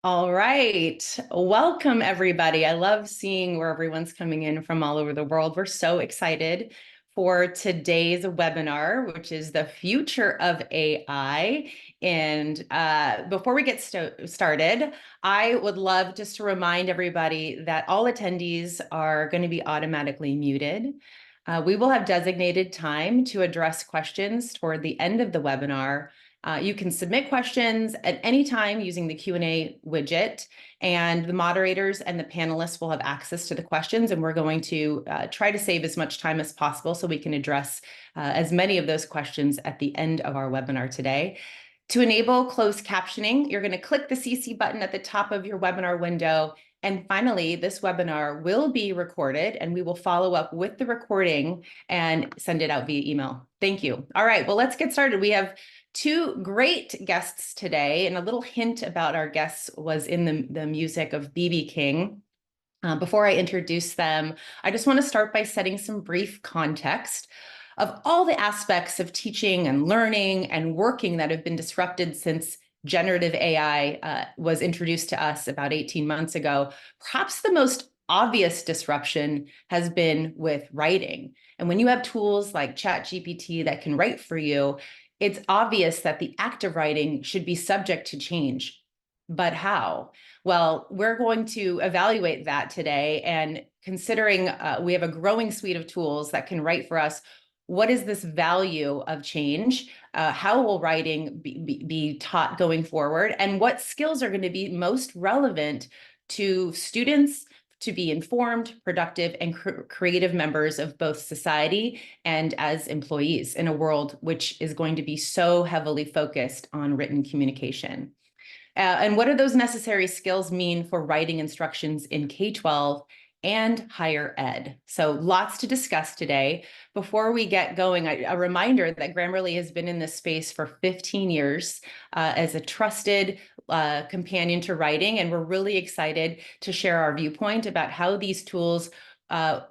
All right. Welcome, everybody. I love seeing where everyone's coming in from all over the world. We're so excited for today's webinar, which is the future of AI. And before we get started, I would love just to remind everybody that all attendees are going to be automatically muted. We will have designated time to address questions toward the end of the webinar. You can submit questions at any time using the Q&A widget, and the moderators and the panelists will have access to the questions, and we're going to try to save as much time as possible so we can address as many of those questions at the end of our webinar today. To enable closed captioning, you're going to click the CC button at the top of your webinar window. And finally, this webinar will be recorded, and we will follow up with the recording and send it out via email. Thank you. All right, well, let's get started. We have two great guests today, and a little hint about our guests was in the music of B.B. King. Before I introduce them, I just want to start by setting some brief context of all the aspects of teaching and learning and working that have been disrupted since generative AI was introduced to us about 18 months ago. Perhaps the most obvious disruption has been with writing. And when you have tools like ChatGPT that can write for you, it's obvious that the act of writing should be subject to change. But how? Well, we're going to evaluate that today. And considering we have a growing suite of tools that can write for us, what is this value of change? How will writing be taught going forward? And what skills are going to be most relevant to students to be informed, productive, and creative members of both society and as employees in a world which is going to be so heavily focused on written communication? And what do those necessary skills mean for writing instructions in K-12 and higher ed? So lots to discuss today. Before we get going, a reminder that Grammarly has been in this space for 15 years as a trusted companion to writing, and we're really excited to share our viewpoint about how these tools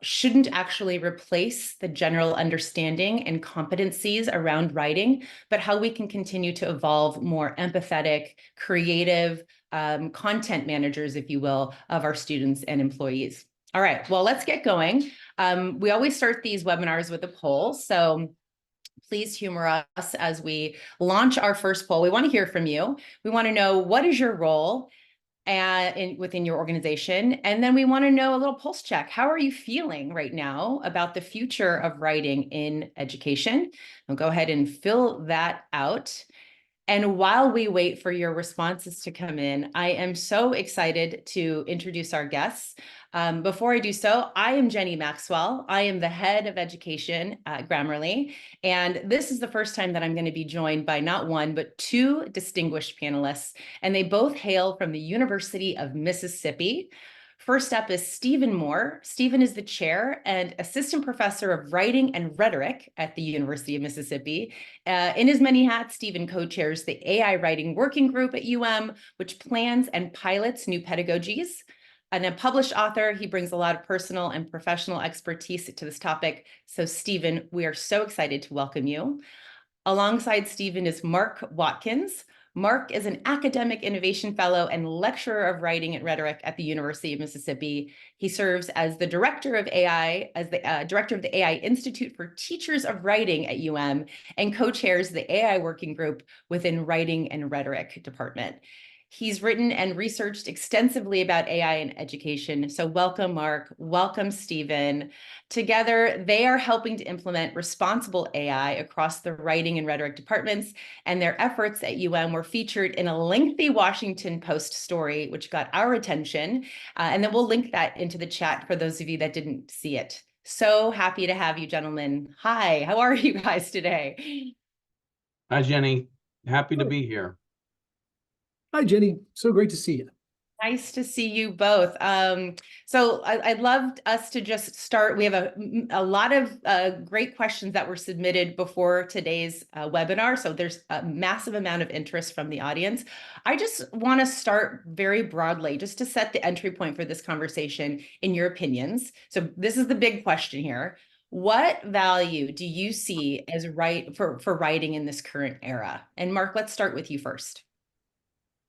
shouldn't actually replace the general understanding and competencies around writing, but how we can continue to evolve more empathetic, creative content managers, if you will, of our students and employees. All right, well, let's get going. We always start these webinars with a poll, so please humor us as we launch our first poll. We want to hear from you. We want to know, what is your role within your organization? And then we want to know a little pulse check. How are you feeling right now about the future of writing in education? I'll go ahead and fill that out. And while we wait for your responses to come in, I am so excited to introduce our guests. Before I do so, I am Jenny Maxwell. I am the head of education at Grammarly. And this is the first time that I'm going to be joined by not one, but two distinguished panelists. And they both hail from the University of Mississippi. First up is Stephen Moore. Stephen is the chair and assistant professor of writing and rhetoric at the University of Mississippi. In his many hats, Stephen co-chairs the AI Writing Working Group at which plans and pilots new pedagogies. And a published author, he brings a lot of personal and professional expertise to this topic. So Stephen, we are so excited to welcome you. Alongside Stephen is Mark Watkins. Mark is an academic innovation fellow and lecturer of writing and rhetoric at the University of Mississippi. He serves as the director of AI, as the director of the AI Institute for Teachers of Writing at and co-chairs the AI working group within Writing and Rhetoric Department. He's written and researched extensively about AI in education. So welcome, Mark. Welcome, Stephen. Together, they are helping to implement responsible AI across the writing and rhetoric departments, and their efforts at were featured in a lengthy Washington Post story, which got our attention. And then we'll link that into the chat for those of you that didn't see it. So happy to have you, gentlemen. Hi, how are you guys today? Hi, Jenny. Happy to be here. Hi, Jenny. So great to see you. Nice to see you both. So I'd love us to just start. We have a lot of great questions that were submitted before today's webinar. So there's a massive amount of interest from the audience. I just want to start very broadly, just to set the entry point for this conversation in your opinions. So this is the big question here. What value do you see as for writing in this current era? And Mark, let's start with you first.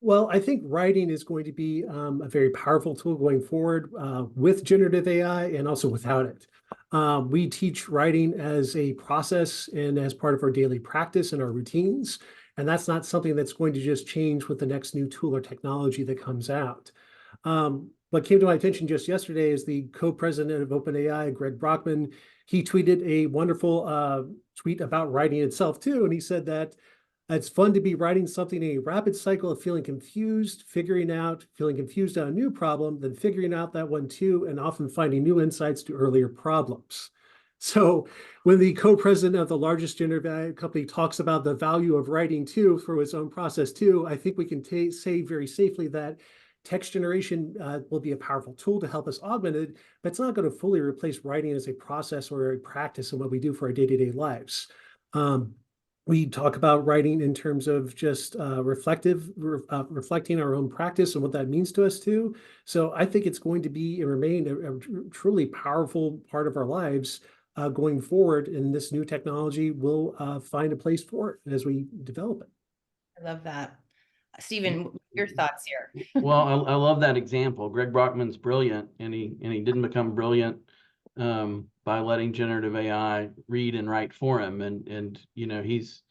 Well, I think writing is going to be a very powerful tool going forward with generative AI and also without it. We teach writing as a process and as part of our daily practice and our routines. And that's not something that's going to just change with the next new tool or technology that comes out. What came to my attention just yesterday is the co-president of OpenAI, Greg Brockman. He tweeted a wonderful tweet about writing itself too. And he said that it's fun to be writing something in a rapid cycle of feeling confused, feeling confused on a new problem, then figuring out that one too, and often finding new insights to earlier problems. So when the co-president of the largest generative AI company talks about the value of writing too for its own process too, I think we can say very safely that text generation will be a powerful tool to help us augment it, but it's not going to fully replace writing as a process or a practice in what we do for our day-to-day lives. We talk about writing in terms of just reflecting our own practice and what that means to us too. So I think it's going to be and remain a truly powerful part of our lives going forward. And this new technology will find a place for it as we develop it. I love that. Stephen, your thoughts here? Well, I love that example. Greg Brockman's brilliant, and he didn't become brilliant by letting generative AI read and write for him. And you know, he's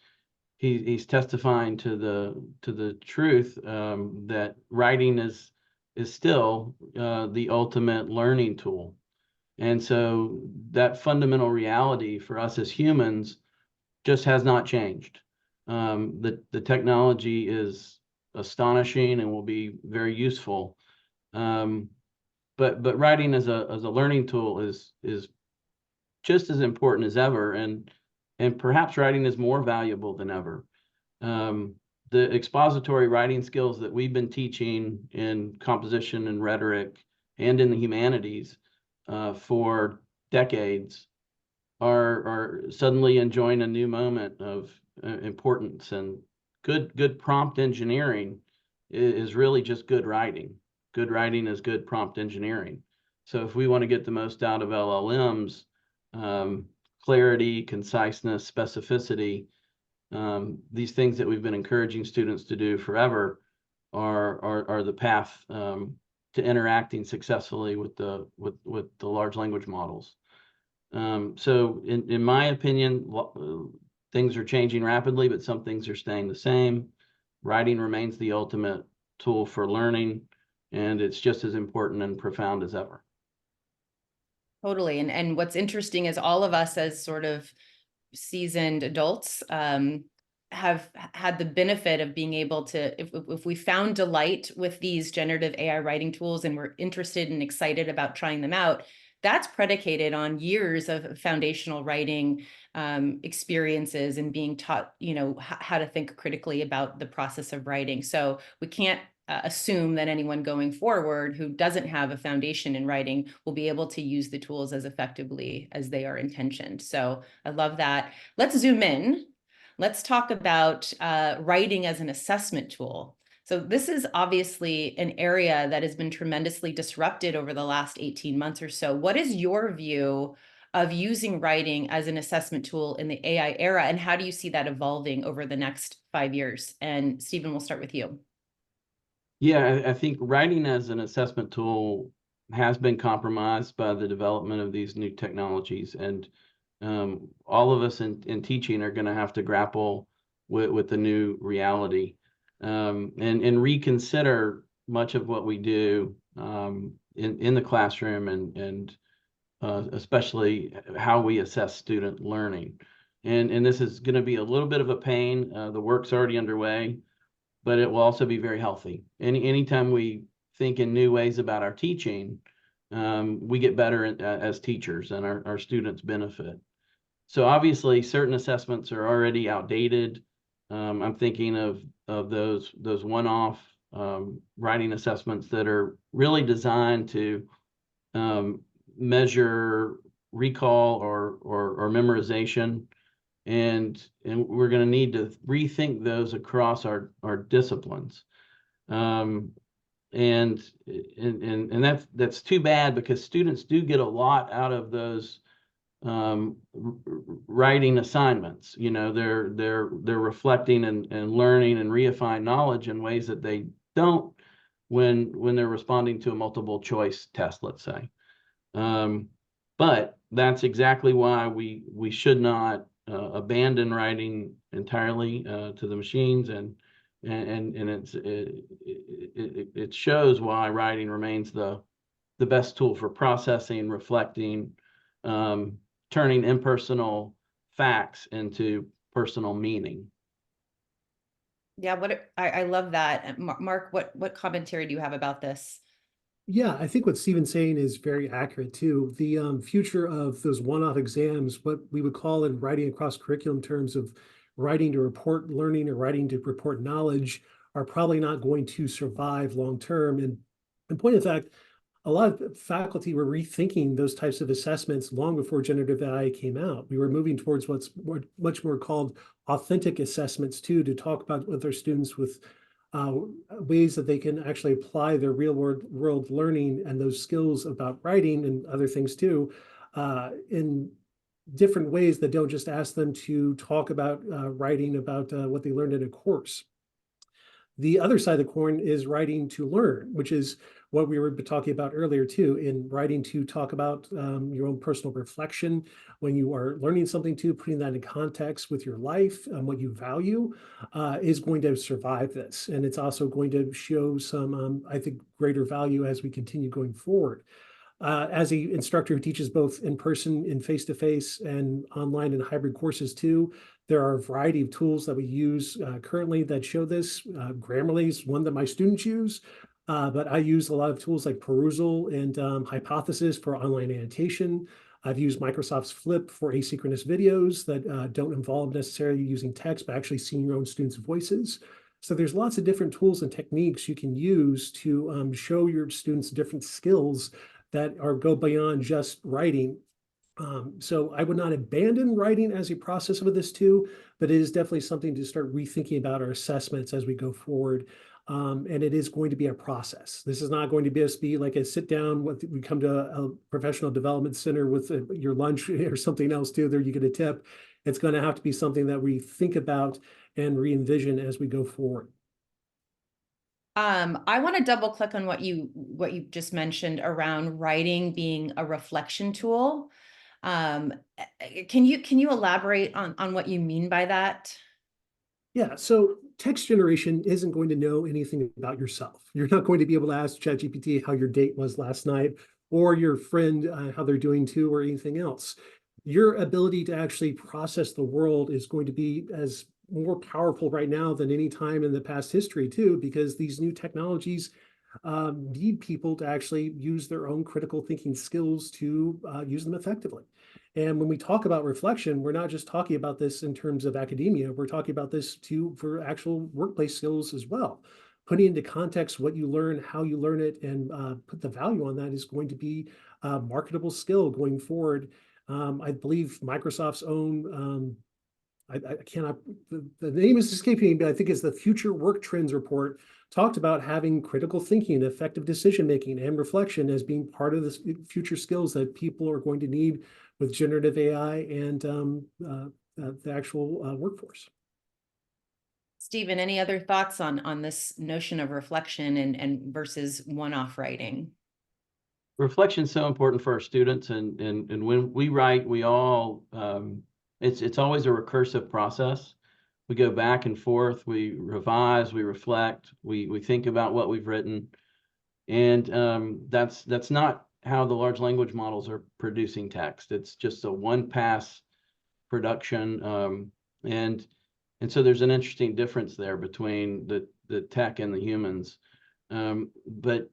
testifying to the truth that writing is still the ultimate learning tool. And so that fundamental reality for us as humans just has not changed. The technology is astonishing and will be very useful. But writing as a learning tool is just as important as ever, and perhaps writing is more valuable than ever. The expository writing skills that we've been teaching in composition and rhetoric and in the humanities for decades are suddenly enjoying a new moment of importance. And good prompt engineering is really just good writing. Good writing is good prompt engineering. So if we want to get the most out of LLMs, clarity, conciseness, specificity, these things that we've been encouraging students to do forever are the path to interacting successfully with the large language models. So in my opinion, things are changing rapidly, but some things are staying the same. Writing remains the ultimate tool for learning, and it's just as important and profound as ever. Totally. And what's interesting is all of us as sort of seasoned adults have had the benefit of being able to, if we found delight with these generative AI writing tools and we're interested and excited about trying them out, that's predicated on years of foundational writing experiences and being taught, you know, how to think critically about the process of writing. So we can't assume that anyone going forward who doesn't have a foundation in writing will be able to use the tools as effectively as they are intentioned. So I love that. Let's zoom in. Let's talk about writing as an assessment tool. So this is obviously an area that has been tremendously disrupted over the last 18 months or so. What is your view of using writing as an assessment tool in the AI era, and how do you see that evolving over the next 5 years? And Stephen, we'll start with you. Yeah, I think writing as an assessment tool has been compromised by the development of these new technologies. And all of us in teaching are going to have to grapple with the new reality and reconsider much of what we do in the classroom and especially how we assess student learning. And this is going to be a little bit of a pain. The work's already underway, but it will also be very healthy. Anytime we think in new ways about our teaching, we get better as teachers, and our students benefit. So obviously, certain assessments are already outdated. I'm thinking of those one-off writing assessments that are really designed to measure recall or memorization. And we're going to need to rethink those across our disciplines, and that's too bad, because students do get a lot out of those writing assignments. You know, they're reflecting and learning and reifying knowledge in ways that they don't when they're responding to a multiple choice test, let's say. But that's exactly why we should not abandon writing entirely to the machines, and it shows why writing remains the best tool for processing, reflecting, turning impersonal facts into personal meaning. Yeah, I love that. Mark, what commentary do you have about this? Yeah, I think what Stephen's saying is very accurate too. The future of those one-off exams, what we would call in writing across curriculum terms of writing to report learning or writing to report knowledge, are probably not going to survive long term. And in point of fact, a lot of faculty were rethinking those types of assessments long before generative AI came out. We were moving towards much more called authentic assessments too, to talk about with their students with uh, ways that they can actually apply their real world learning and those skills about writing and other things too, in different ways that don't just ask them to talk about writing about what they learned in a course. The other side of the coin is writing to learn, which is what we were talking about earlier too, in writing to talk about your own personal reflection when you are learning something too, putting that in context with your life and what you value is going to survive this. And it's also going to show some, I think, greater value as we continue going forward. As an instructor who teaches both in person, in face-to-face, and online and hybrid courses too, there are a variety of tools that we use currently that show this. Grammarly is one that my students use, but I use a lot of tools like Perusal and Hypothesis for online annotation. I've used Microsoft's Flip for asynchronous videos that don't involve necessarily using text, but actually seeing your own students' voices. So there's lots of different tools and techniques you can use to show your students different skills that are go beyond just writing. So I would not abandon writing as a process with this too, but it is definitely something to start rethinking about our assessments as we go forward. And it is going to be a process. This is not going to just be like a sit down with, we come to a professional development center with your lunch or something else too, there you get a tip. It's going to have to be something that we think about and re-envision as we go forward. I want to double click on what you just mentioned around writing being a reflection tool. Can you elaborate on what you mean by that? Yeah, so text generation isn't going to know anything about yourself. You're not going to be able to ask ChatGPT how your date was last night or your friend how they're doing too or anything else. Your ability to actually process the world is going to be as more powerful right now than any time in the past history too, because these new technologies need people to actually use their own critical thinking skills to use them effectively. And when we talk about reflection, we're not just talking about this in terms of academia, we're talking about this too for actual workplace skills as well. Putting into context what you learn, how you learn it, and put the value on that is going to be a marketable skill going forward. I believe Microsoft's own I cannot, the name is escaping me, but I think it's the Future Work Trends report, talked about having critical thinking, effective decision making, and reflection as being part of the future skills that people are going to need with generative AI and the actual workforce. Stephen, any other thoughts on this notion of reflection and versus one-off writing? Reflection is so important for our students, and when we write, we all it's always a recursive process. We go back and forth, we revise, we reflect, we think about what we've written, and that's not how the large language models are producing text. It's just a one pass production, and so there's an interesting difference there between the tech and the humans. But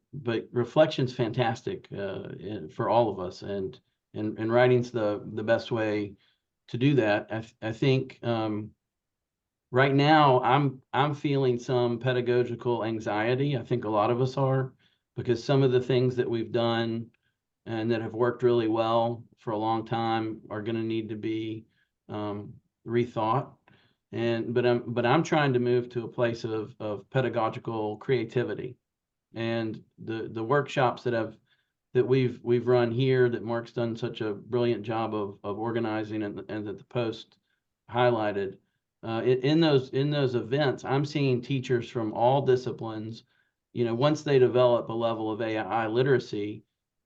reflection's fantastic for all of us, and writing's the best way to do that. I think right now I'm feeling some pedagogical anxiety. I think a lot of us are, because some of the things that we've done and that have worked really well for a long time are going to need to be rethought. But I'm trying to move to a place of pedagogical creativity, and the workshops that we've run here, that Mark's done such a brilliant job of organizing, and that the Post highlighted, in those events, I'm seeing teachers from all disciplines once they develop a level of AI literacy,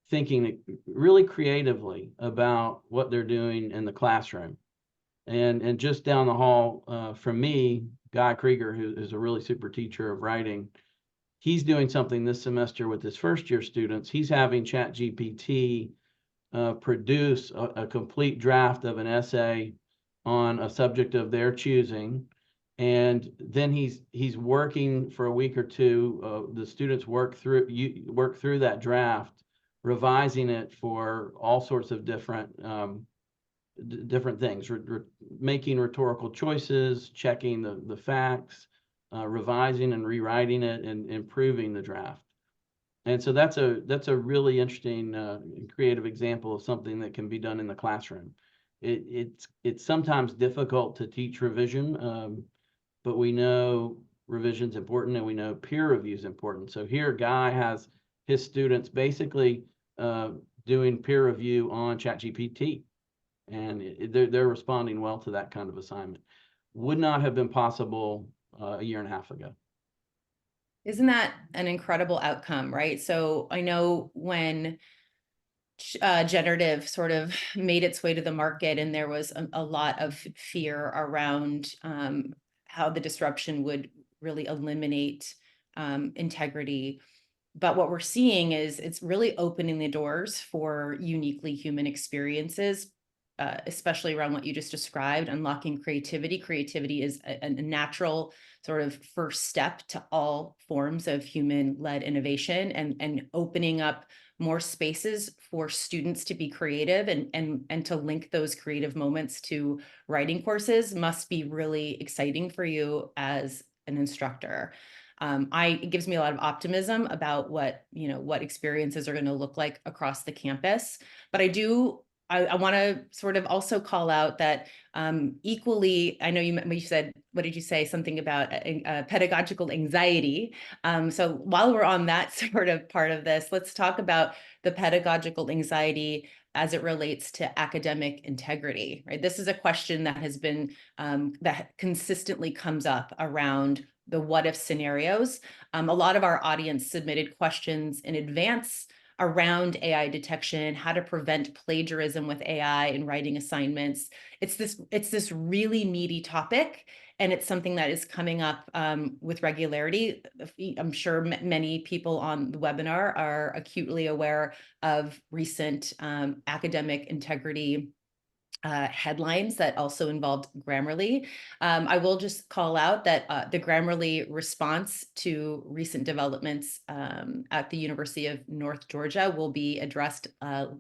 thinking really creatively about what they're doing in the classroom. And just down the hall from me, Guy Krieger, who is a really super teacher of writing, he's doing something this semester with his first year students. He's having ChatGPT produce a complete draft of an essay on a subject of their choosing. And then he's working for a week or two. The students work through that draft, revising it for all sorts of different things, making rhetorical choices, checking the facts, revising and rewriting it, and improving the draft. And so that's a really interesting creative example of something that can be done in the classroom. It's sometimes difficult to teach revision, but we know revision's important, and we know peer review is important. So here, Guy has his students basically doing peer review on ChatGPT, and they're responding well to that kind of assignment. Would not have been possible a year and a half ago. Isn't that an incredible outcome, right? So I know when generative sort of made its way to the market, and there was a lot of fear around how the disruption would really eliminate integrity. But what we're seeing is it's really opening the doors for uniquely human experiences, especially around what you just described, unlocking creativity. Creativity is a natural sort of first step to all forms of human-led innovation, and opening up more spaces for students to be creative and to link those creative moments to writing courses must be really exciting for you as an instructor. It gives me a lot of optimism about what experiences are going to look like across the campus. But I want to sort of also call out that equally, I know you said, what did you say? Something about pedagogical anxiety. So while we're on that sort of part of this, let's talk about the pedagogical anxiety as it relates to academic integrity, right? This is a question that has been, that consistently comes up around the what if scenarios. A lot of our audience submitted questions in advance around AI detection, how to prevent plagiarism with AI in writing assignments. It's this really meaty topic, and it's something that is coming up with regularity. I'm sure many people on the webinar are acutely aware of recent academic integrity headlines that also involved Grammarly. I will just call out that the Grammarly response to recent developments at the University of North Georgia will be addressed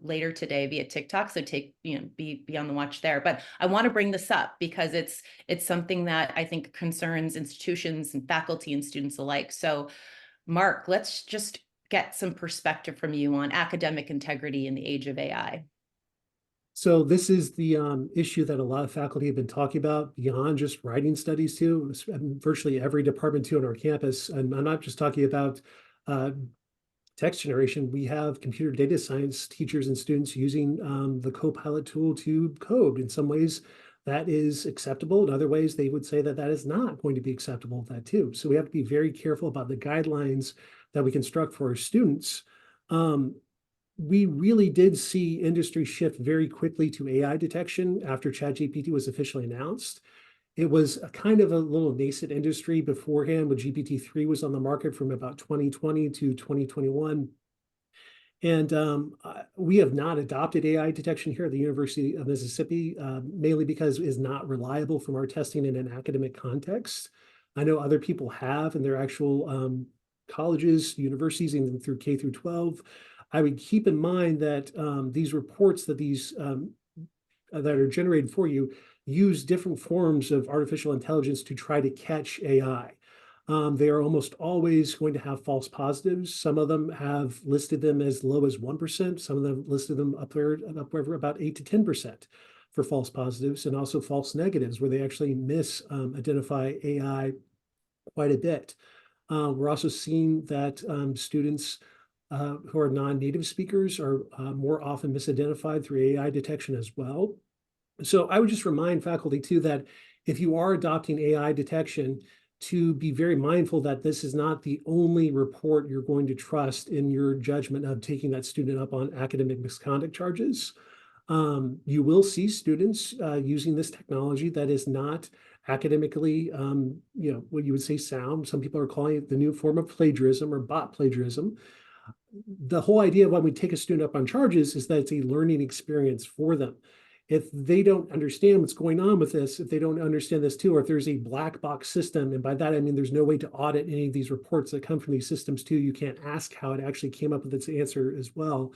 later today via TikTok. So be on the watch there. But I want to bring this up because it's something that I think concerns institutions and faculty and students alike. So Mark, let's just get some perspective from you on academic integrity in the age of AI. So this is the issue that a lot of faculty have been talking about beyond just writing studies too. Virtually every department too on our campus. And I'm not just talking about text generation. We have computer data science teachers and students using the Copilot tool to code. In some ways, that is acceptable. In other ways, they would say that that is not going to be acceptable, that too. So we have to be very careful about the guidelines that we construct for our students. We really did see industry shift very quickly to AI detection after ChatGPT was officially announced. It was a kind of a little nascent industry beforehand when GPT-3 was on the market from about 2020 to 2021. And we have not adopted AI detection here at the University of Mississippi, mainly because it is not reliable from our testing in an academic context. I know other people have in their actual colleges, universities, even through K through 12. I would keep in mind that these reports that that are generated for you use different forms of artificial intelligence to try to catch AI. They are almost always going to have false positives. Some of them have listed them as low as 1%. Some of them listed them upward about 8 to 10% for false positives, and also false negatives where they actually misidentify AI quite a bit. We're also seeing that students who are non-native speakers are more often misidentified through AI detection as well. So I would just remind faculty too that if you are adopting AI detection, to be very mindful that this is not the only report you're going to trust in your judgment of taking that student up on academic misconduct charges. You will see students using this technology that is not academically, what you would say sound. Some people are calling it the new form of plagiarism or bot plagiarism. The whole idea of when we take a student up on charges is that it's a learning experience for them. If they don't understand what's going on with this, if they don't understand this too, or if there's a black box system, and by that I mean there's no way to audit any of these reports that come from these systems too, you can't ask how it actually came up with its answer as well,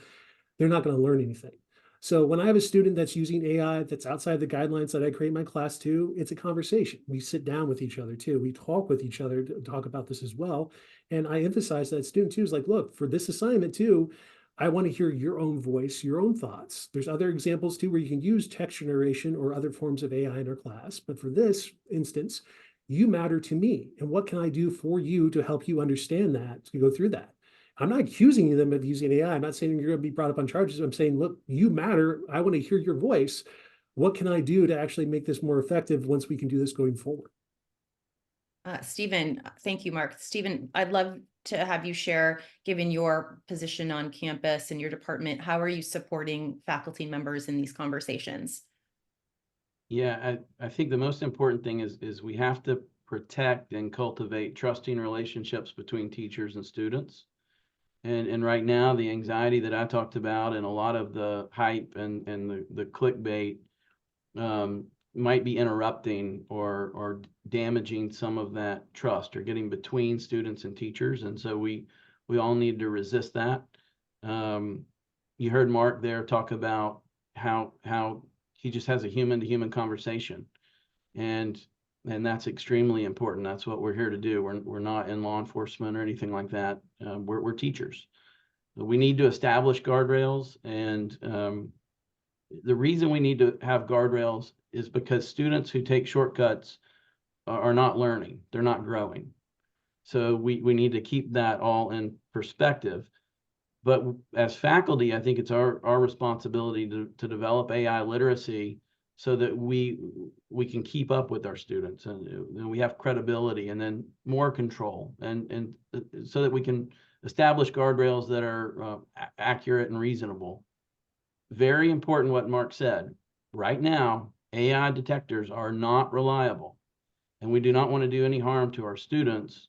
they're not going to learn anything. So when I have a student that's using AI that's outside the guidelines that I create my class to, it's a conversation. We sit down with each other too. We talk with each other to talk about this as well. And I emphasize that student too is like, look, for this assignment too, I want to hear your own voice, your own thoughts. There's other examples too where you can use text generation or other forms of AI in our class. But for this instance, you matter to me. And what can I do for you to help you understand that, to go through that? I'm not accusing them of using AI. I'm not saying you're going to be brought up on charges. I'm saying, look, you matter. I want to hear your voice. What can I do to actually make this more effective once we can do this going forward? Stephen, thank you, Mark. Stephen, I'd love to have you share, given your position on campus and your department, how are you supporting faculty members in these conversations? Yeah, I think the most important thing is we have to protect and cultivate trusting relationships between teachers and students. And right now, the anxiety that I talked about and a lot of the hype and the clickbait might be interrupting or damaging some of that trust or getting between students and teachers. And so we all need to resist that. You heard Mark there talk about how he just has a human to human conversation. And that's extremely important. That's what we're here to do. We're not in law enforcement or anything like that. We're teachers. We need to establish guardrails, and the reason we need to have guardrails is because students who take shortcuts are not learning. They're not growing. So we need to keep that all in perspective. But as faculty, I think it's our responsibility to develop AI literacy so that we can keep up with our students and we have credibility and then more control and so that we can establish guardrails that are accurate and reasonable. Very important what Mark said. Right now, AI detectors are not reliable, and we do not want to do any harm to our students.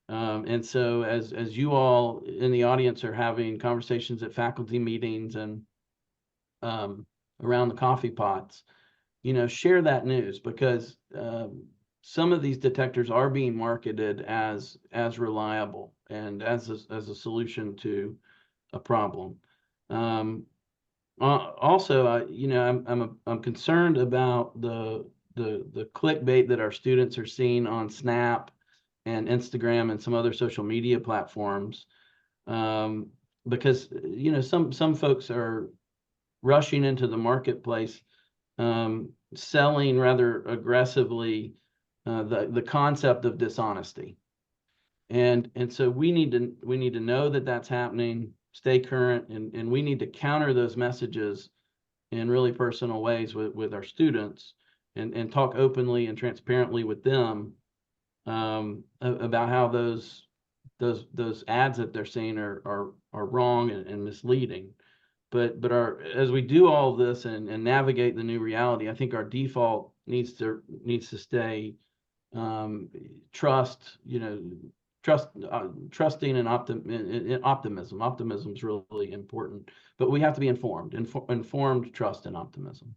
And so as you all in the audience are having conversations at faculty meetings and around the coffee pots, share that news, because some of these detectors are being marketed as reliable and as a solution to a problem. Also, I'm concerned about the clickbait that our students are seeing on Snap and Instagram and some other social media platforms, because some folks are rushing into the marketplace, selling rather aggressively the concept of dishonesty, and so we need to know that that's happening, stay current, and we need to counter those messages in really personal ways with our students, and talk openly and transparently with them about how those ads that they're seeing are wrong and misleading. But as we do all of this and navigate the new reality, I think our default needs to stay trusting and optimism. Optimism is really important, but we have to be informed trust and optimism.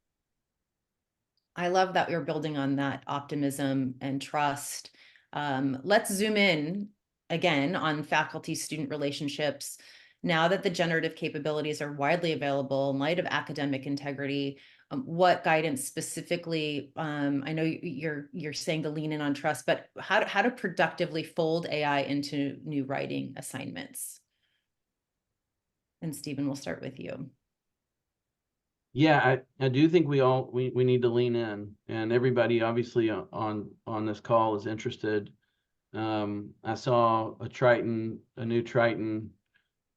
I love that you're building on that optimism and trust. Let's zoom in again on faculty-student relationships. Now that the generative capabilities are widely available in light of academic integrity, what guidance specifically, I know you're saying to lean in on trust, but how to productively fold AI into new writing assignments? And Stephen, we'll start with you. Yeah, I do think we need to lean in, and everybody obviously on this call is interested. I saw a new Triton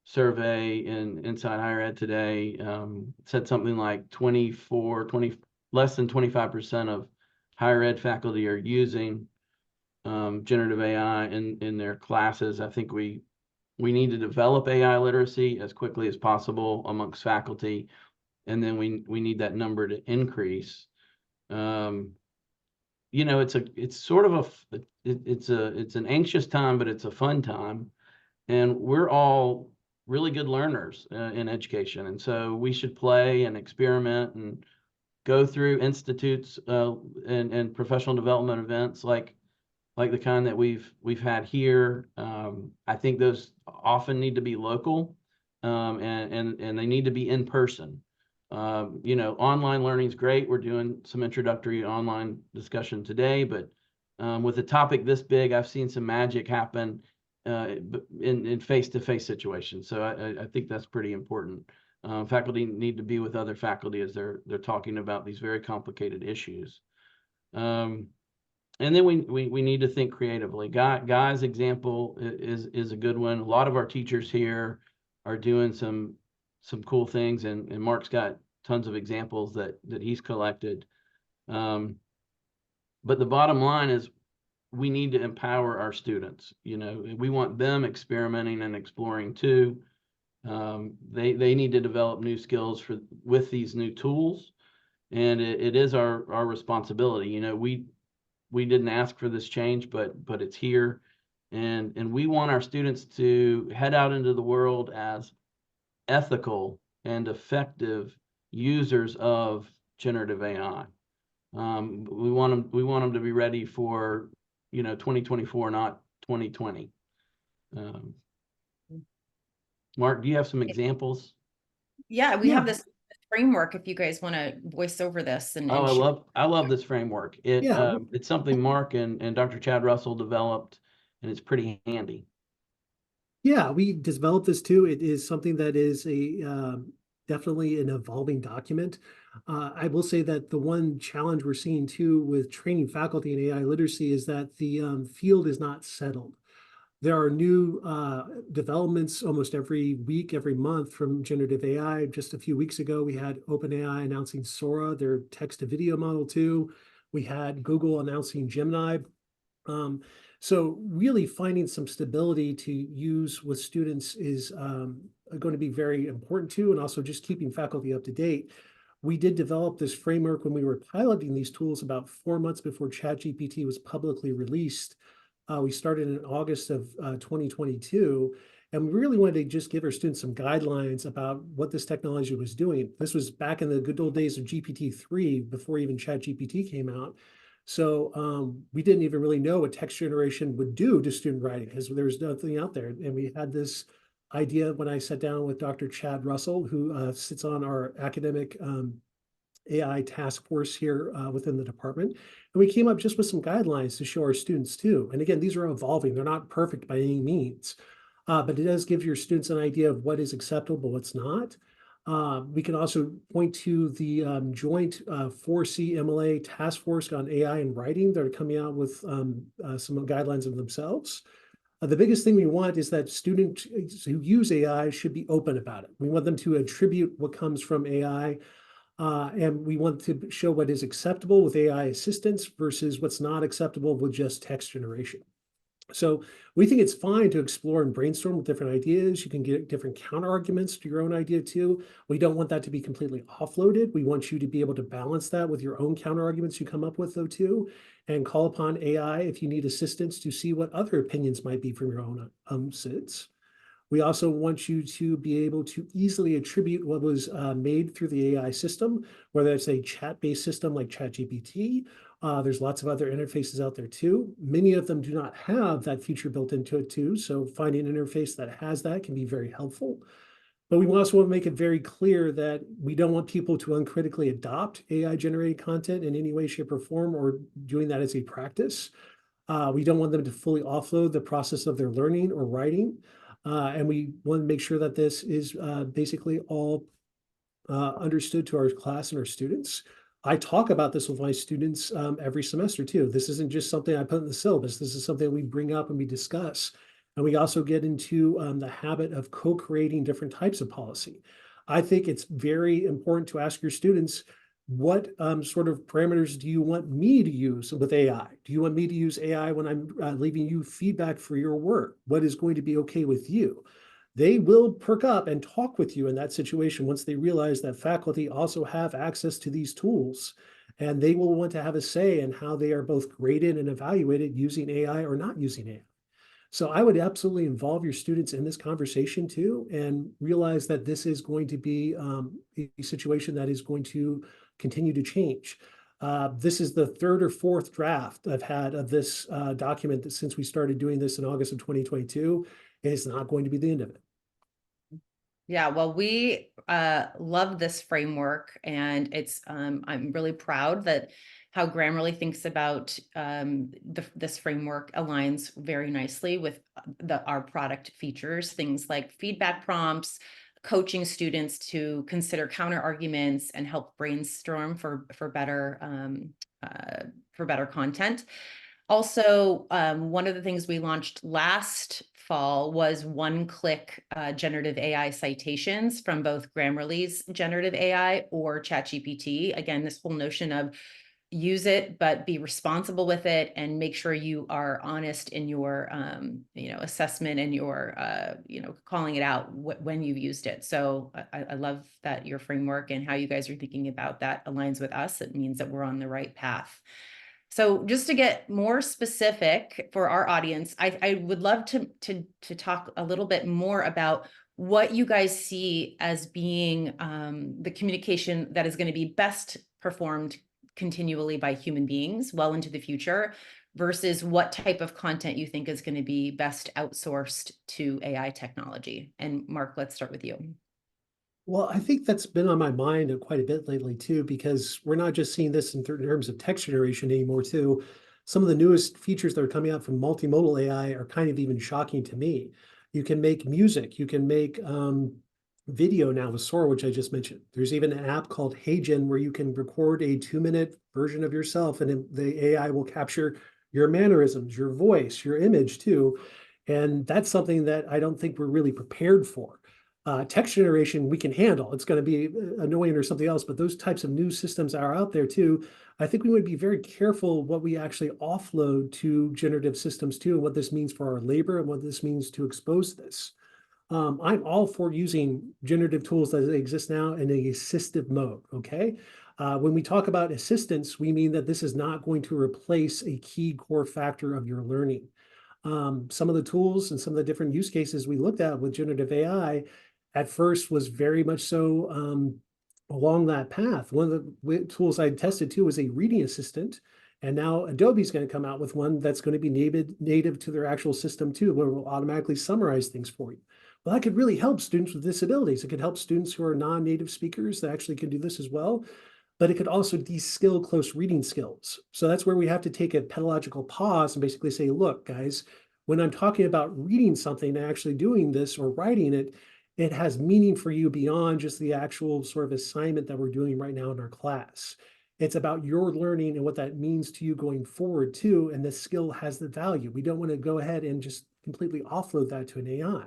survey in Inside Higher Ed today, said something like less than 25% of higher ed faculty are using generative AI in their classes. I think we need to develop AI literacy as quickly as possible amongst faculty, and then we need that number to increase. It's sort of it's an anxious time, but it's a fun time, and we're all really good learners in education, and so we should play and experiment and go through institutes and professional development events like the kind that we've had here. I think those often need to be local, and they need to be in person. Online learning is great. We're doing some introductory online discussion today, but with a topic this big, I've seen some magic happen in face-to-face situations. So I think that's pretty important. Faculty need to be with other faculty as they're talking about these very complicated issues. And then we need to think creatively. Guy's example is a good one. A lot of our teachers here are doing some cool things, and Mark's got tons of examples that he's collected. But the bottom line is we need to empower our students. We want them experimenting and exploring too. They need to develop new skills with these new tools, and it is our responsibility. We didn't ask for this change, but it's here, and we want our students to head out into the world as ethical and effective users of generative AI. We want them to be ready for 2024, not 2020. Mark, do you have some examples? Yeah, we Yeah. have this framework if you guys want to voice over this and I love this framework. It's something Mark and Dr. Chad Russell developed, and it's pretty handy. Yeah, we developed this too. It is something that is definitely an evolving document. I will say that the one challenge we're seeing too with training faculty in AI literacy is that the field is not settled. There are new developments almost every week, every month from generative AI. Just a few weeks ago, we had OpenAI announcing Sora, their text-to-video model 2. We had Google announcing Gemini. So really finding some stability to use with students is going to be very important too, and also just keeping faculty up to date. We did develop this framework when we were piloting these tools about 4 months before ChatGPT was publicly released. We started in August of 2022, and we really wanted to just give our students some guidelines about what this technology was doing. This was back in the good old days of GPT-3, before even ChatGPT came out. So we didn't even really know what text generation would do to student writing because there was nothing out there. And we had this idea when I sat down with Dr. Chad Russell, who sits on our academic AI task force here within the department. And we came up just with some guidelines to show our students too. And again, these are evolving. They're not perfect by any means, but it does give your students an idea of what is acceptable, what's not. We can also point to the joint 4C MLA task force on AI and writing that are coming out with some guidelines of themselves. The biggest thing we want is that students who use AI should be open about it. We want them to attribute what comes from AI, and we want to show what is acceptable with AI assistance versus what's not acceptable with just text generation. So we think it's fine to explore and brainstorm with different ideas. You can get different counter arguments to your own idea too. We don't want that to be completely offloaded. We want you to be able to balance that with your own counter arguments you come up with though too, and call upon AI if you need assistance to see what other opinions might be from your own SIDS. We also want you to be able to easily attribute what was made through the AI system, whether it's a chat-based system like ChatGPT. There's lots of other interfaces out there too. Many of them do not have that feature built into it too. So finding an interface that has that can be very helpful. But we also want to make it very clear that we don't want people to uncritically adopt AI-generated content in any way, shape, or form, or doing that as a practice. We don't want them to fully offload the process of their learning or writing. And we want to make sure that this is basically all understood to our class and our students. I talk about this with my students every semester too. This isn't just something I put in the syllabus. This is something we bring up and we discuss. And we also get into the habit of co-creating different types of policy. I think it's very important to ask your students, what sort of parameters do you want me to use with AI? Do you want me to use AI when I'm leaving you feedback for your work? What is going to be okay with you? They will perk up and talk with you in that situation once they realize that faculty also have access to these tools. And they will want to have a say in how they are both graded and evaluated using AI or not using AI. So I would absolutely involve your students in this conversation too, and realize that this is going to be a situation that is going to continue to change. This is the third or fourth draft I've had of this document that since we started doing this in August of 2022. It is not going to be the end of it. Yeah, well, we love this framework, and it's I'm really proud that how Grammarly thinks about this framework aligns very nicely with our product features, things like feedback prompts, coaching students to consider counter arguments and help brainstorm for better content. Also, one of the things we launched last fall was one-click generative AI citations from both Grammarly's generative AI or ChatGPT. Again, this whole notion of use it, but be responsible with it, and make sure you are honest in your, assessment and your, calling it out when you've used it. So I love that your framework and how you guys are thinking about that aligns with us. It means that we're on the right path. So just to get more specific for our audience, I would love to talk a little bit more about what you guys see as being the communication that is going to be best performed continually by human beings well into the future, versus what type of content you think is going to be best outsourced to AI technology. And Mark, let's start with you. Well, I think that's been on my mind quite a bit lately too, because we're not just seeing this in terms of text generation anymore too. Some of the newest features that are coming out from multimodal AI are kind of even shocking to me. You can make music, you can make video now with Sora, which I just mentioned. There's even an app called HeyGen where you can record a 2-minute version of yourself, and the AI will capture your mannerisms, your voice, your image too. And that's something that I don't think we're really prepared for. Text generation we can handle. It's going to be annoying or something else, but those types of new systems are out there too. I think we would be very careful what we actually offload to generative systems too, and what this means for our labor and what this means to expose this. I'm all for using generative tools that exist now in an assistive mode, okay? When we talk about assistance, we mean that this is not going to replace a key core factor of your learning. Some of the tools and some of the different use cases we looked at with generative AI at first was very much so along that path. One of the tools I tested too was a reading assistant. And now Adobe's going to come out with one that's going to be native to their actual system too, where it will automatically summarize things for you. Well, that could really help students with disabilities. It could help students who are non-native speakers that actually can do this as well. But it could also de-skill close reading skills. So that's where we have to take a pedagogical pause and basically say, look, guys, when I'm talking about reading something and actually doing this or writing it, it has meaning for you beyond just the actual sort of assignment that we're doing right now in our class. It's about your learning and what that means to you going forward too. And the skill has the value. We don't want to go ahead and just completely offload that to an AI.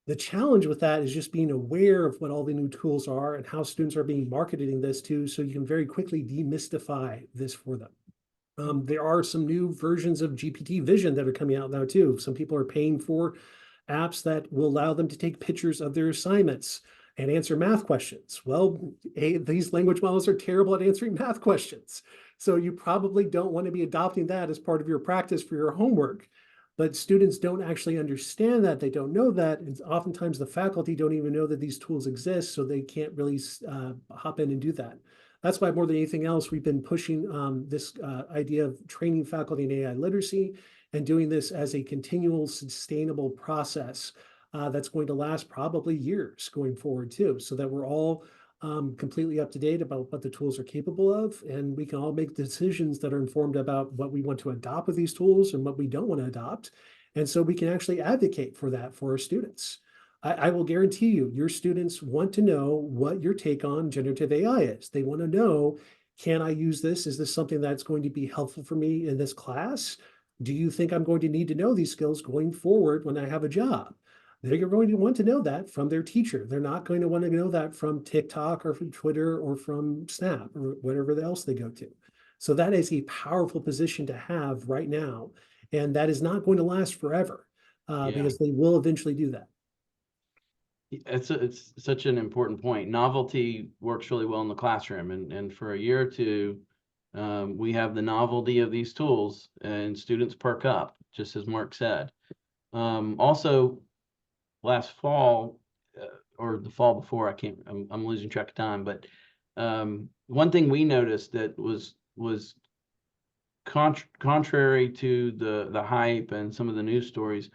The challenge with that is just being aware of what all the new tools are and how students are being marketed in this too, so you can very quickly demystify this for them. There are some new versions of GPT Vision that are coming out now too. Some people are paying for apps that will allow them to take pictures of their assignments and answer math questions. Well, these language models are terrible at answering math questions. So you probably don't want to be adopting that as part of your practice for your homework. But students don't actually understand that. They don't know that. And oftentimes the faculty don't even know that these tools exist, so they can't really hop in and do that. That's why more than anything else, we've been pushing this idea of training faculty in AI literacy and doing this as a continual sustainable process that's going to last probably years going forward too, so that we're all completely up to date about what the tools are capable of, and we can all make decisions that are informed about what we want to adopt with these tools and what we don't want to adopt. And so we can actually advocate for that for our students. I will guarantee you, your students want to know what your take on generative AI is. They want to know, can I use this? Is this something that's going to be helpful for me in this class? Do you think I'm going to need to know these skills going forward when I have a job? They're going to want to know that from their teacher. They're not going to want to know that from TikTok or from Twitter or from Snap or whatever else they go to. So that is a powerful position to have right now. And that is not going to last forever Yeah. because they will eventually do that. It's such an important point. Novelty works really well in the classroom, and for a year or two, we have the novelty of these tools, and students perk up, just as Mark said. Also, last fall, or the fall before, I'm losing track of time, but one thing we noticed that was contrary to the hype and some of the news stories,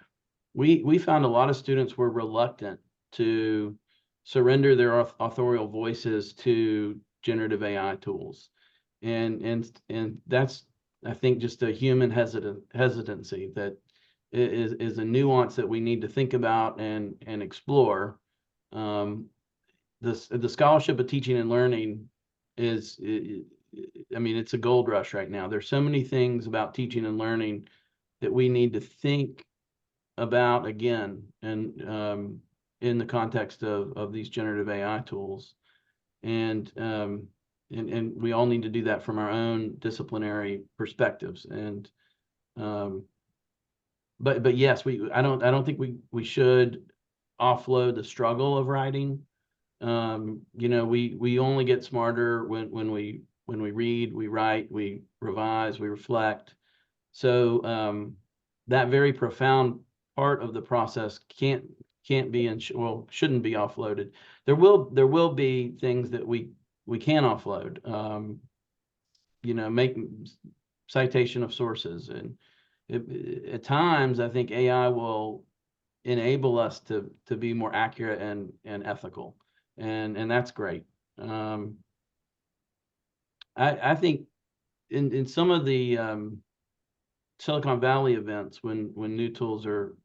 we found a lot of students were reluctant to surrender their authorial voices to generative AI tools. And that's, I think, just a human hesitancy that is a nuance that we need to think about and explore. The scholarship of teaching and learning is, I mean, it's a gold rush right now. There's so many things about teaching and learning that we need to think about again, and in the context of these generative AI tools, and we all need to do that from our own disciplinary perspectives. And but yes, I don't think we should offload the struggle of writing. You know, we only get smarter when we read, we write, we revise, we reflect. So that very profound part of the process can't be shouldn't be offloaded. There will be things that we can offload. You know, make citation of sources, and at times I think AI will enable us to be more accurate and ethical, and that's great. I think in some of the Silicon Valley events, when new tools are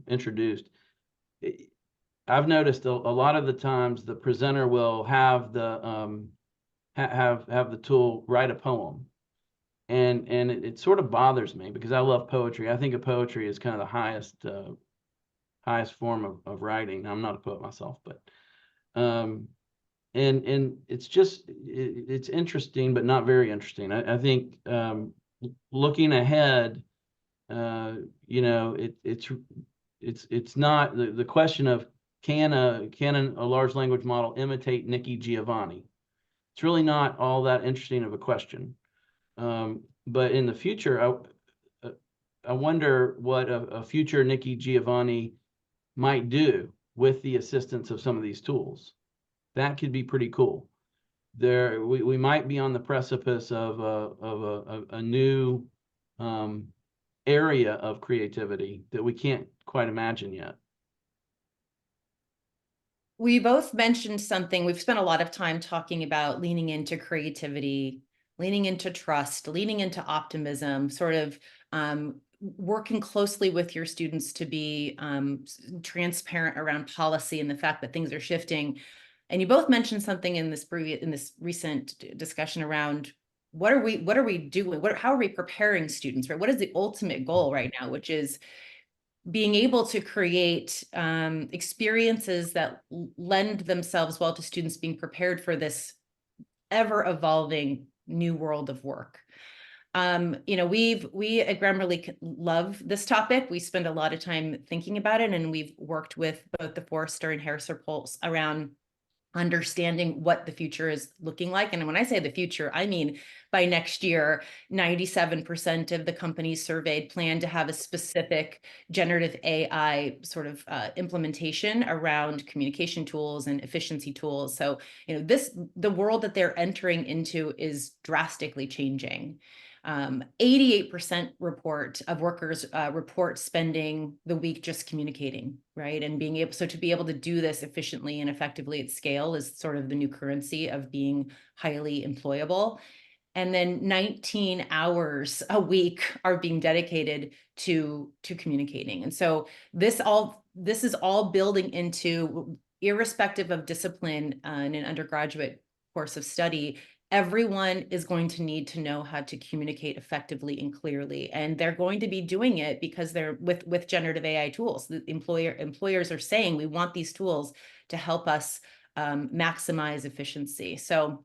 introduced, I've noticed a lot of the times the presenter will have the have the tool write a poem, and it sort of bothers me because I love poetry. I think of poetry as kind of the highest form of writing. I'm not a poet myself, but and it's just it's interesting, but not very interesting. I think looking ahead, you know, it's not the question of can a large language model imitate Nikki Giovanni? It's really not all that interesting of a question. But in the future, I wonder what a future Nikki Giovanni might do with the assistance of some of these tools. That could be pretty cool. We might be on the precipice of a new area of creativity that we can't quite imagine yet. We both mentioned something. We've spent a lot of time talking about leaning into creativity, leaning into trust, leaning into optimism, sort of working closely with your students to be transparent around policy and the fact that things are shifting. And you both mentioned something in this recent discussion around what are we doing? How are we preparing students, right? What is the ultimate goal right now, which is being able to create experiences that lend themselves well to students being prepared for this ever-evolving new world of work. You know, we at Grammarly love this topic. We spend a lot of time thinking about it, and we've worked with both the Forrester and Harris Report around understanding what the future is looking like. And when I say the future, I mean by next year, 97% of the companies surveyed plan to have a specific generative AI sort of implementation around communication tools and efficiency tools. So, you know, the world that they're entering into is drastically changing. 88% of workers report spending the week just communicating, right? And to be able to do this efficiently and effectively at scale is sort of the new currency of being highly employable. And then 19 hours a week are being dedicated to communicating. And so this is all building into, irrespective of discipline in an undergraduate course of study, everyone is going to need to know how to communicate effectively and clearly, and they're going to be doing it because they're with generative AI tools. The employers are saying we want these tools to help us maximize efficiency. So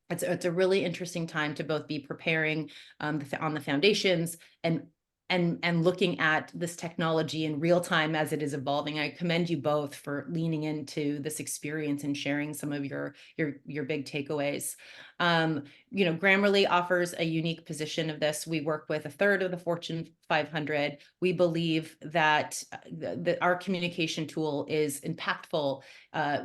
it's a really interesting time to both be preparing on the foundations and looking at this technology in real time as it is evolving. I commend you both for leaning into this experience and sharing some of your big takeaways. Grammarly offers a unique position of this. We work with a third of the Fortune 500. We believe that our communication tool is impactful.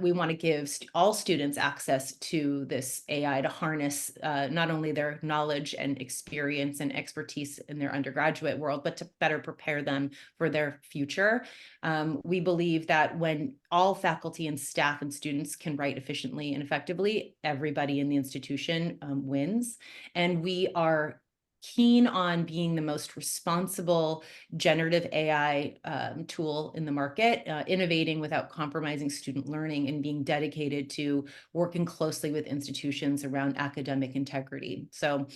We want to give all students access to this AI to harness not only their knowledge and experience and expertise in their undergraduate world, but to better prepare them for their future. We believe that when all faculty and staff and students can write efficiently and effectively, everybody in the institution wins. And we are keen on being the most responsible generative AI tool in the market, innovating without compromising student learning, and being dedicated to working closely with institutions around academic integrity. So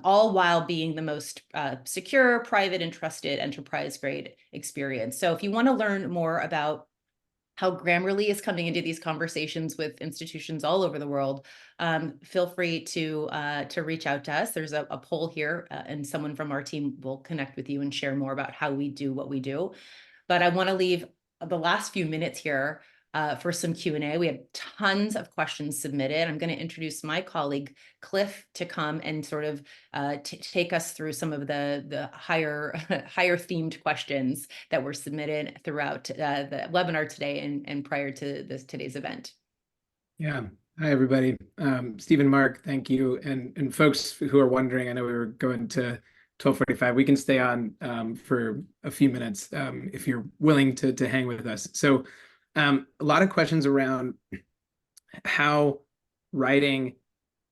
all while being the most secure, private, and trusted enterprise-grade experience. So if you want to learn more about how Grammarly is coming into these conversations with institutions all over the world, feel free to reach out to us. There's a poll here, and someone from our team will connect with you and share more about how we do what we do. But I want to leave the last few minutes here for some Q&A. We have tons of questions submitted. I'm going to introduce my colleague, Cliff, to come and sort of take us through some of the higher themed questions that were submitted throughout the webinar today and prior to today's event. Yeah. Hi, everybody. Steve and Mark, thank you. And folks who are wondering, I know we were going to 12:45. We can stay on for a few minutes if you're willing to hang with us. So a lot of questions around how writing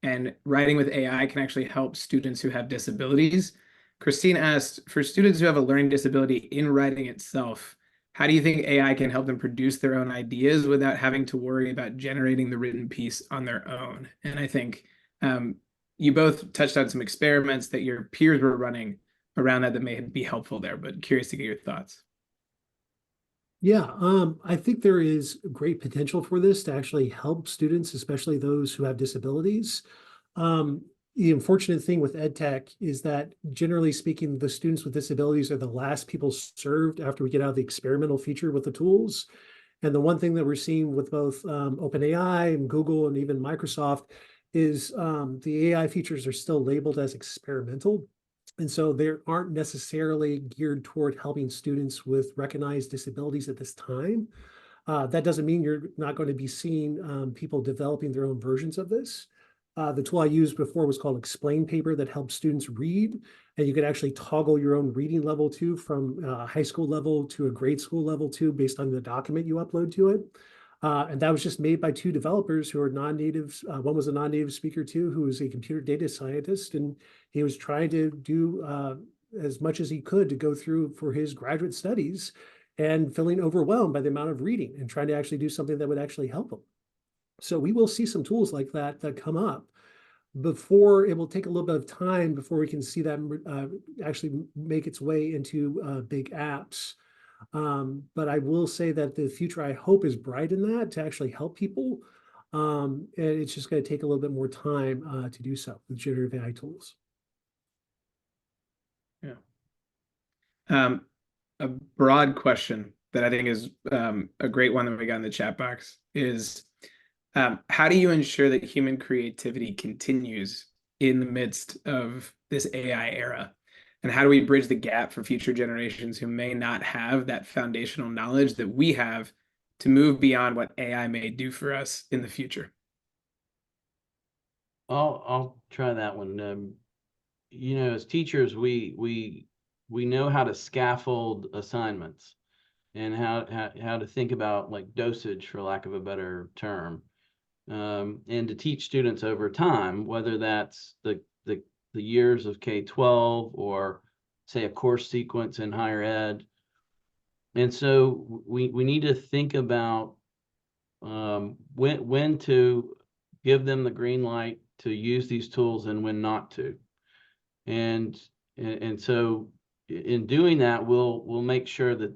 with AI can actually help students who have disabilities. Christine asked, for students who have a learning disability in writing itself, how do you think AI can help them produce their own ideas without having to worry about generating the written piece on their own? And I think you both touched on some experiments that your peers were running around that may be helpful there, but curious to get your thoughts. Yeah, I think there is great potential for this to actually help students, especially those who have disabilities. The unfortunate thing with EdTech is that, generally speaking, the students with disabilities are the last people served after we get out of the experimental feature with the tools. And the one thing that we're seeing with both OpenAI and Google and even Microsoft is the AI features are still labeled as experimental. And so they aren't necessarily geared toward helping students with recognized disabilities at this time. That doesn't mean you're not going to be seeing people developing their own versions of this. The tool I used before was called Explain Paper that helps students read, and you could actually toggle your own reading level too, from high school level to a grade school level too, based on the document you upload to it. And that was just made by two developers who are non-natives. One was a non-native speaker too, who was a computer data scientist, and he was trying to do as much as he could to go through for his graduate studies, and feeling overwhelmed by the amount of reading and trying to actually do something that would actually help him. So we will see some tools like that come up. Before, it will take a little bit of time before we can see that actually make its way into big apps. But I will say that the future, I hope, is bright in that to actually help people. And it's just going to take a little bit more time to do so with generative AI tools. Yeah. A broad question that I think is a great one that we got in the chat box is, how do you ensure that human creativity continues in the midst of this AI era? And how do we bridge the gap for future generations who may not have that foundational knowledge that we have to move beyond what AI may do for us in the future? I'll try that one. As teachers, we know how to scaffold assignments and how to think about like dosage, for lack of a better term, and to teach students over time, whether that's the years of K-12 or say a course sequence in higher ed. And so we need to think about when to give them the green light use these tools and when not to. And so in doing that, we'll make sure that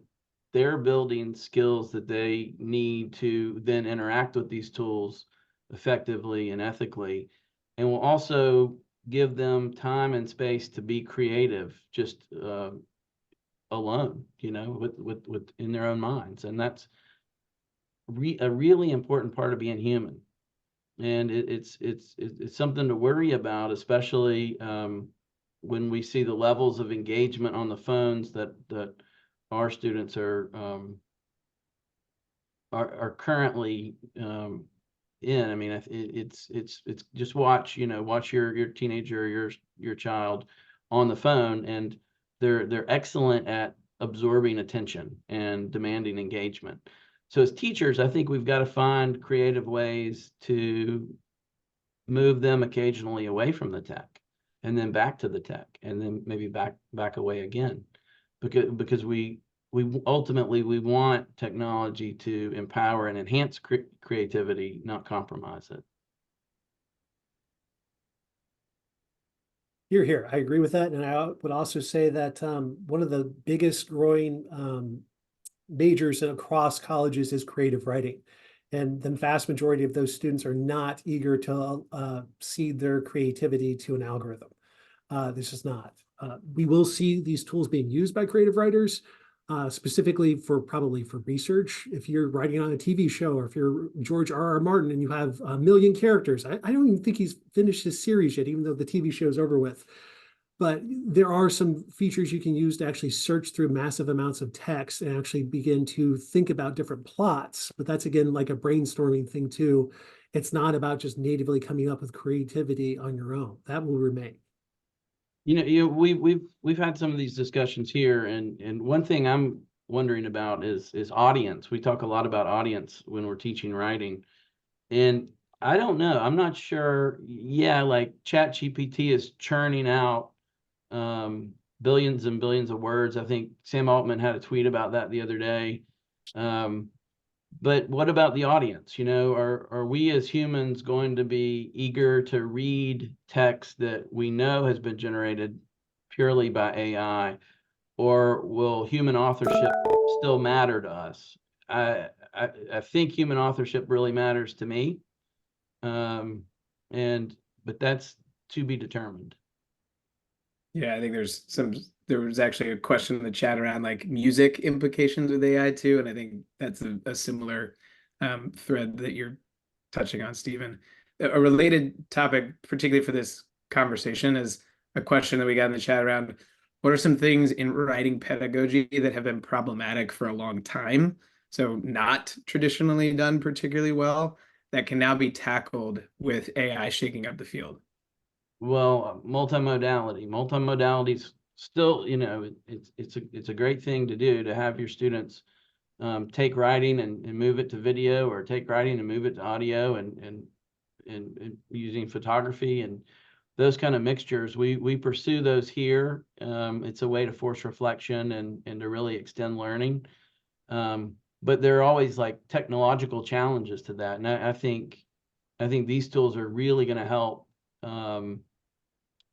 they're building skills that they need to then interact with these tools effectively and ethically. And we'll also give them time and space to be creative, just alone, with in their own minds. And that's a really important part of being human. And it's something to worry about, especially when we see the levels of engagement on the phones that our students are currently in. I mean, it's just watch your teenager or your child on the phone, and they're excellent at absorbing attention and demanding engagement. So as teachers, I think we've got to find creative ways to move them occasionally away from the tech and then back to the tech and then maybe back away again, because we ultimately want technology to empower and enhance creativity, not compromise it. Here. I agree with that. And I would also say that one of the biggest growing majors across colleges is creative writing. And the vast majority of those students are not eager to cede their creativity to an algorithm. This is not. We will see these tools being used by creative writers, specifically probably for research. If you're writing on a TV show, or if you're George R.R. Martin and you have 1 million characters, I don't even think he's finished his series yet, even though the TV show is over with. But there are some features you can use to actually search through massive amounts of text and actually begin to think about different plots. But that's, again, like a brainstorming thing too. It's not about just natively coming up with creativity on your own. That will remain. We've had some of these discussions here, and one thing I'm wondering about is audience. We talk a lot about audience when we're teaching writing, and I don't know. I'm not sure. Yeah, like ChatGPT is churning out billions and billions of words. I think Sam Altman had a tweet about that the other day. But what about the audience? Are we as humans going to be eager to read text that we know has been generated purely by AI, or will human authorship still matter to us? I think human authorship really matters to me, but that's to be determined. Yeah, I think there was actually a question in the chat around like music implications with AI too. And I think that's a similar thread that you're touching on, Stephen. A related topic, particularly for this conversation, is a question that we got in the chat around what are some things in writing pedagogy that have been problematic for a long time, so not traditionally done particularly well, that can now be tackled with AI shaking up the field? Well, multimodality's still, it's a great thing to do, to have your students take writing and move it to video, or take writing and move it to audio, and using photography and those kind of mixtures. We pursue those here. It's a way to force reflection and to really extend learning. But there are always like technological challenges to that. And I think these tools are really going to help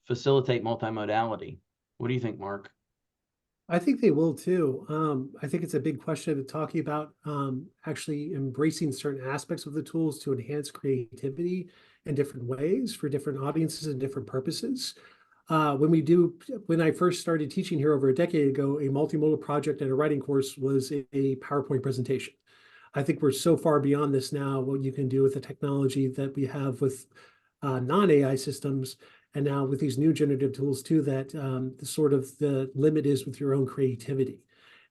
facilitate multimodality. What do you think, Mark? I think they will too. I think it's a big question of talking about actually embracing certain aspects of the tools to enhance creativity in different ways for different audiences and different purposes. When I first started teaching here over a decade ago, a multimodal project and a writing course was a PowerPoint presentation. I think we're so far beyond this now, what you can do with the technology that we have with non-AI systems, and now with these new generative tools too, that the limit is with your own creativity.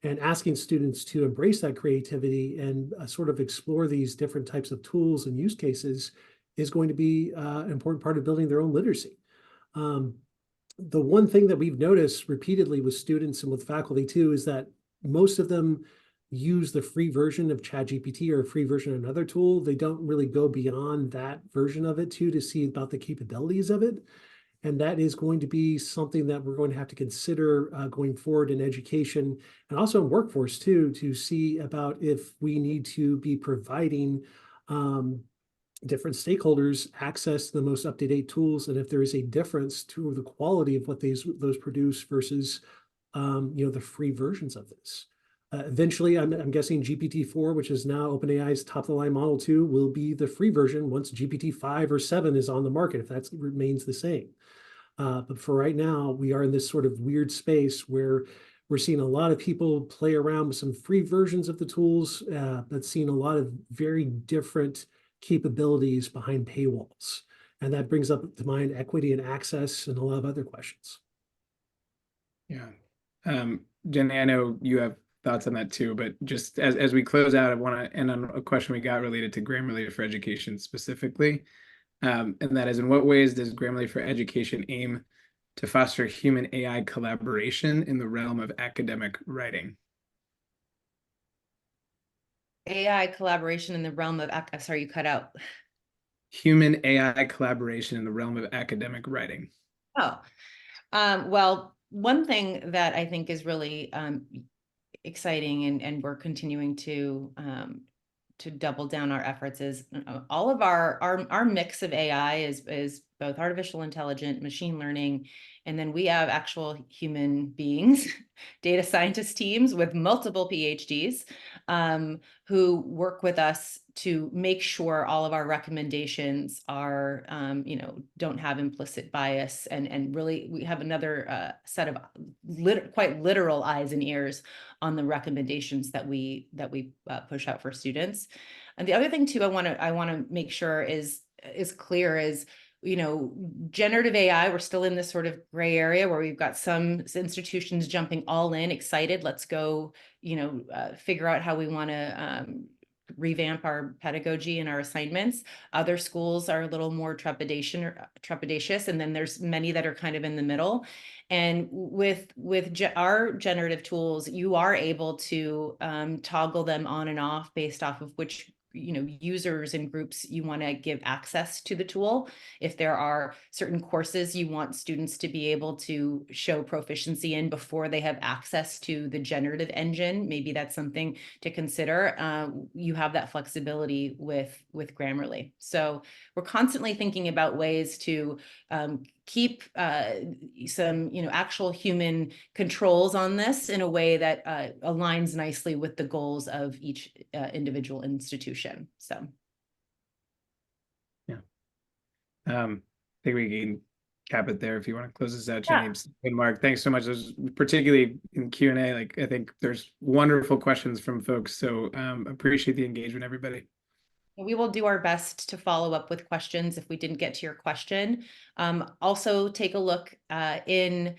And asking students to embrace that creativity and sort of explore these different types of tools and use cases is going to be an important part of building their own literacy. The one thing that we've noticed repeatedly with students and with faculty too is that most of them use the free version of ChatGPT or a free version of another tool. They don't really go beyond that version of it too to see about the capabilities of it. And that is going to be something that we're going to have to consider going forward in education and also in workforce too, to see about if we need to be providing different stakeholders access the most up-to-date tools, and if there is a difference to the quality of what those produce versus the free versions of this. Eventually, I'm guessing GPT-4, which is now OpenAI's top-of-the-line Model 2, will be the free version once GPT-5 or 7 is on the market, if that remains the same. But for right now, we are in this sort of weird space where we're seeing a lot of people play around with some free versions of the tools, but seeing a lot of very different capabilities behind paywalls. And that brings up to mind equity and access and a lot of other questions. Yeah. Jenny, I know you have thoughts on that too, but just as we close out, I want to end on a question we got related to Grammarly for Education specifically. And that is, in what ways does Grammarly for Education aim to foster human AI collaboration in the realm of academic writing? AI collaboration in the realm of, sorry, you cut out. Human AI collaboration in the realm of academic writing. Oh, well, one thing that I think is really exciting, and we're continuing to double down our efforts, is all of our mix of AI is both artificial intelligence, machine learning, and then we have actual human beings, data scientist teams with multiple PhDs who work with us to make sure all of our recommendations are, don't have implicit bias, and really we have another set of quite literal eyes and ears on the recommendations that we push out for students. And the other thing too, I want to make sure is clear is, generative AI, we're still in this sort of gray area where we've got some institutions jumping all in, excited. Let's go, figure out how we want to revamp our pedagogy and our assignments. Other schools are a little more trepidatious, and then there's many that are kind of in the middle. And with our generative tools, you are able to toggle them on and off based off of which users and groups you want to give access to the tool. If there are certain courses you want students to be able to show proficiency in before they have access to the generative engine, maybe that's something to consider. You have that flexibility with Grammarly. So we're constantly thinking about ways to keep some actual human controls on this in a way that aligns nicely with the goals of each individual institution. So yeah, I think we can cap it there if you want to close this out, Jenny. And Mark, thanks so much. There's, particularly in Q&A, like I think there's wonderful questions from folks, so appreciate the engagement, everybody. We will do our best to follow up with questions if we didn't get to your question. Also, take a look in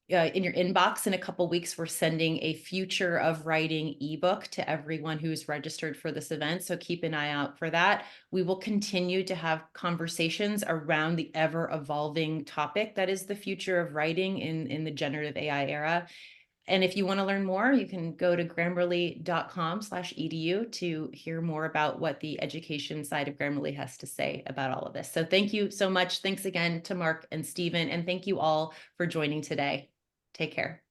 your inbox. In a couple weeks, we're sending a Future of Writing ebook to everyone who's registered for this event, so keep an eye out for that. We will continue to have conversations around the ever-evolving topic that is the future of writing in the generative AI era. And if you want to learn more, you can go to grammarly.com/edu to hear more about what the education side of Grammarly has to say about all of this. So thank you so much. Thanks again to Mark and Stephen, and thank you all for joining today. Take care.